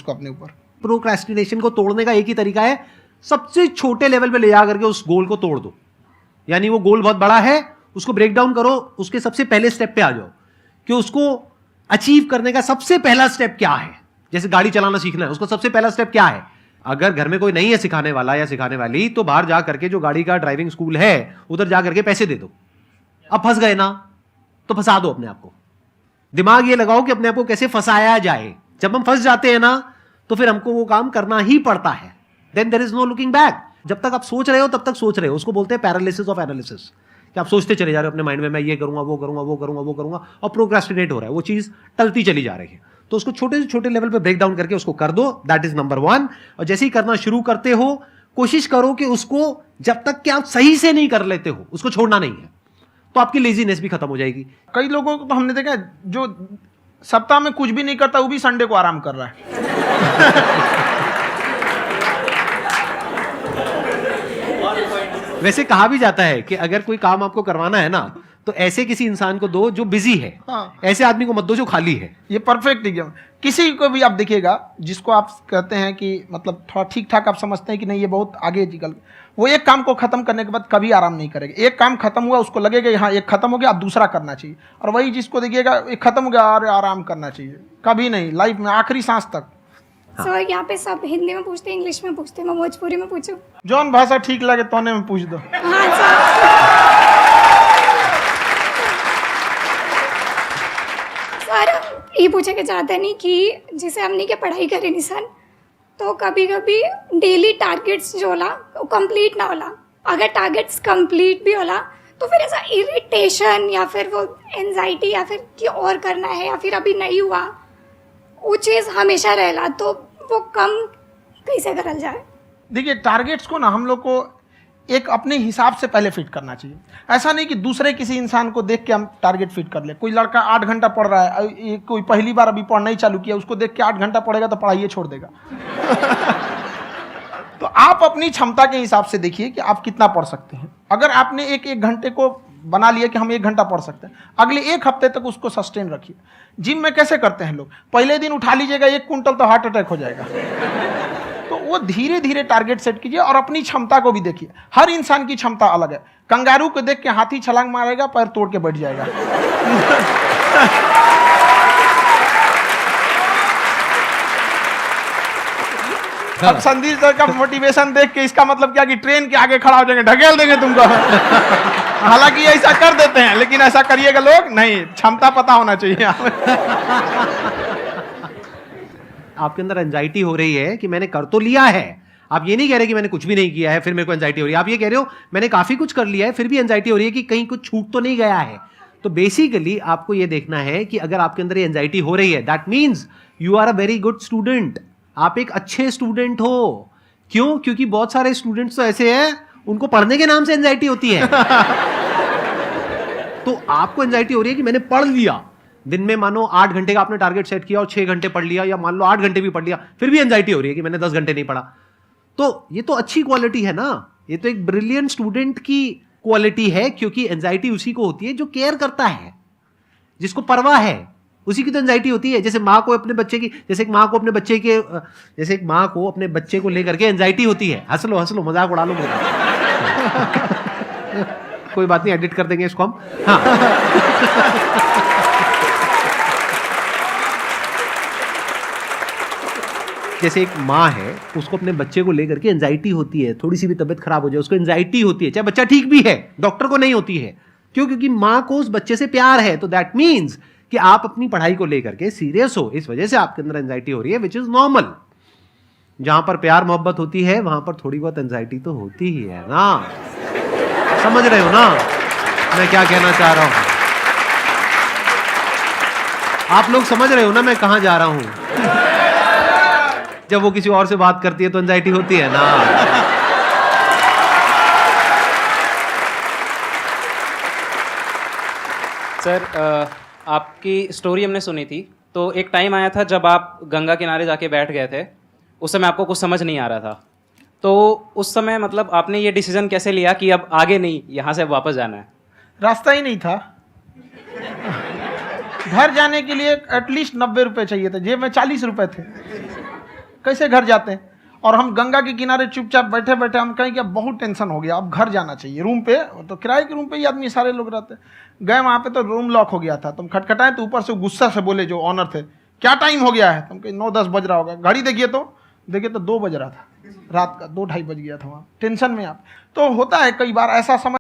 उसको अपने ऊपर। प्रोक्रेस्टिनेशन को तोड़ने का एक ही तरीका है, सबसे छोटे लेवल पे ले जा करके उस गोल को तोड़ दो। यानी वो गोल बहुत बड़ा है, उसको ब्रेक डाउन करो, उसके सबसे पहले स्टेप पे आ जाओ कि उसको अचीव करने का सबसे पहला स्टेप क्या है। जैसे गाड़ी चलाना सीखना है, उसका सबसे पहला स्टेप क्या है। अगर घर में कोई नहीं है सिखाने वाला या सिखाने वाली, तो बाहर जा करके जो गाड़ी का ड्राइविंग स्कूल है उधर जा करके पैसे दे दो। अब फंस गए ना, तो फंसा दो अपने आप को। दिमाग ये लगाओ कि अपने आप को कैसे फंसाया जाए। जब हम फंस जाते हैं ना, तो फिर हमको वो काम करना ही पड़ता है। Then there is no looking back. जब तक आप सोच रहे हो तब तक सोच रहे हो, उसको बोलते हैं पैरालिसिस ऑफ एनालिसिस, कि आप सोचते चले जा रहे हो अपने माइंड में, मैं ये करूंगा, वो करूंगा, वो करूंगा, वो करूंगा, और प्रोक्रेस्टिनेट हो रहा है, वो चीज टलती चली जा रही है। तो उसको छोटे से छोटे लेवल पे ब्रेक डाउन करके उसको कर दो, दैट इज नंबर 1। और जैसे ही करना शुरू करते हो, कोशिश करो कि उसको जब तक कि आप सही से नहीं कर लेते हो, उसको छोड़ना नहीं है, तो आपकी लेजीनेस भी खत्म हो जाएगी। कई लोगों को तो हमने देखा जो सप्ताह में कुछ भी नहीं करता, वो भी संडे को आराम कर रहा है। वैसे कहा भी जाता है कि अगर कोई काम आपको करवाना है ना, तो ऐसे किसी इंसान को दो जो बिजी है। हाँ। ऐसे आदमी को मत दो जो खाली है। ये परफेक्ट एग्जाम। किसी को भी आप देखिएगा जिसको आप कहते हैं कि मतलब थोड़ा ठीक ठाक आप समझते हैं कि नहीं ये बहुत आगे निकल, वो एक काम को खत्म करने के बाद कभी आराम नहीं करेगा। एक काम खत्म हुआ उसको लगेगा हाँ एक खत्म हो गया, अब दूसरा करना चाहिए। और वही जिसको देखिएगा एक खत्म हो गया और आराम करना चाहिए, कभी नहीं, लाइफ में आखिरी सांस तक। सर यहाँ पे सब हिंदी में पूछते हैं, इंग्लिश में पूछते हैं, मैं भोजपुरी में पूछूं? जौन भाषा ठीक लगे तोने में पूछ दो। हाँ सर। सर ये पूछे के चाहते नहीं कि जैसे हमने क्या पढ़ाई करी नहीं सर, तो कभी कभी डेली टारगेट्स जो होला वो कंप्लीट ना होला। अगर टारगेट्स कंप्लीट भी होला तो फिर ऐसा इरिटेशन या फिर वो एंजाइटी या फिर कि और करना है या फिर अभी नहीं हुआ, वो चीज़ हमेशा रहेला। तो वो कम कैसे करल जाए? देखिए टारगेट्स को ना हम लोग को एक अपने हिसाब से पहले फिट करना चाहिए। ऐसा नहीं कि दूसरे किसी इंसान को देख के हम टारगेट फिट कर ले। कोई लड़का 8 घंटा पढ़ रहा है, कोई पहली बार अभी पढ़ना ही चालू किया, उसको देख के 8 घंटा पढ़ेगा तो पढ़ाई छोड़ देगा। तो आप अपनी क्षमता के हिसाब से देखिए कि आप कितना पढ़ सकते हैं। अगर आपने एक घंटे को बना लिया कि हम 1 घंटा पढ़ सकते हैं, अगले 1 हफ्ते तक उसको सस्टेन रखिए। जिम में कैसे करते हैं लोग, पहले दिन उठा लीजिएगा 1 क्विंटल तो हार्ट अटैक हो जाएगा। तो वो धीरे धीरे टारगेट सेट कीजिए और अपनी क्षमता को भी देखिए। हर इंसान की क्षमता अलग है। कंगारू को देख के हाथी छलांग मारेगा, पैर तोड़ के बैठ जाएगा। अब संदीप सर का मोटिवेशन देख के इसका मतलब क्या कि ट्रेन के आगे खड़ा हो जाएंगे, ढकेल देंगे तुमको। हालांकि ऐसा कर देते हैं, लेकिन ऐसा करिएगा लोग नहीं, क्षमता पता होना चाहिए। आपके अंदर एंजाइटी हो रही है कि मैंने कर तो लिया है। आप ये नहीं कह रहे कि मैंने कुछ भी नहीं किया है फिर मेरे को एंजाइटी हो रही है। आप ये कह रहे हो मैंने काफी कुछ कर लिया है फिर भी एंजाइटी हो रही है कि कहीं कुछ छूट तो नहीं गया है। तो बेसिकली आपको ये देखना है कि अगर आपके अंदर ये एंजाइटी हो रही है, that means you are a very good student. आप एक अच्छे स्टूडेंट हो। क्यों? क्योंकि बहुत सारे स्टूडेंट्स तो ऐसे हैं उनको पढ़ने के नाम से एंजाइटी होती है। तो आपको एंजाइटी हो रही है कि मैंने पढ़ लिया। दिन में मानो 8 घंटे का आपने टारगेट सेट किया और 6 घंटे पढ़ लिया, या मान लो 8 घंटे भी पढ़ लिया, फिर भी एंजाइटी हो रही है कि मैंने 10 घंटे नहीं पढ़ा। तो ये तो अच्छी क्वालिटी है ना, ये तो एक ब्रिलियंट स्टूडेंट की क्वालिटी है। क्योंकि एंजाइटी उसी को होती है जो केयर करता है, जिसको परवाह है, उसी की तो एंजाइटी होती है। जैसे माँ को अपने बच्चे की, जैसे एक माँ को अपने बच्चे के, जैसे एक माँ को अपने बच्चे को लेकर के एंजाइटी होती है। हंस लो मजाक उड़ा लो मेरा। कोई बात नहीं, एडिट कर देंगे इसको हम। हाँ। जैसे एक माँ है, उसको अपने बच्चे को लेकर के एंजाइटी होती है, थोड़ी सी भी तबीयत खराब हो जाए उसको एंजाइटी होती है, चाहे बच्चा ठीक भी है, डॉक्टर को नहीं होती है। क्यों? क्योंकि माँ को उस बच्चे से प्यार है। तो दैट मीन्स कि आप अपनी पढ़ाई को लेकर के सीरियस हो, इस वजह से आपके अंदर एंजाइटी हो रही है, विच इज नॉर्मल। जहां पर प्यार मोहब्बत होती है वहां पर थोड़ी बहुत एंजाइटी तो होती ही है ना। समझ रहे हो ना मैं क्या कहना चाह रहा हूं? आप लोग समझ रहे हो ना मैं कहां जा रहा हूं? जब वो किसी और से बात करती है तो एंजाइटी होती है ना। सर आपकी स्टोरी हमने सुनी थी, तो एक टाइम आया था जब आप गंगा किनारे जाके बैठ गए थे। उस समय आपको कुछ समझ नहीं आ रहा था, तो उस समय मतलब आपने ये डिसीजन कैसे लिया कि अब आगे नहीं, यहाँ से वापस जाना है? रास्ता ही नहीं था। घर जाने के लिए एटलीस्ट 90 रुपए चाहिए थे, जेब में 40 रुपए थे। कैसे घर जाते हैं? और हम गंगा के किनारे चुपचाप बैठे बैठे हम कहें कि बहुत टेंशन हो गया, अब घर जाना चाहिए। रूम पे तो किराए के रूम पे ही आदमी सारे लोग रहते हैं। गए वहाँ पे तो रूम लॉक हो गया था, तुम खटखटाएं तो ऊपर से गुस्सा से बोले जो ऑनर थे, क्या टाइम हो गया है? तुम कहीं 9-10 बज रहा होगा, घड़ी देखिए तो 2 बज रहा था रात का, 2-2:30 बज गया था वहाँ। टेंशन में आप तो होता है कई बार ऐसा समय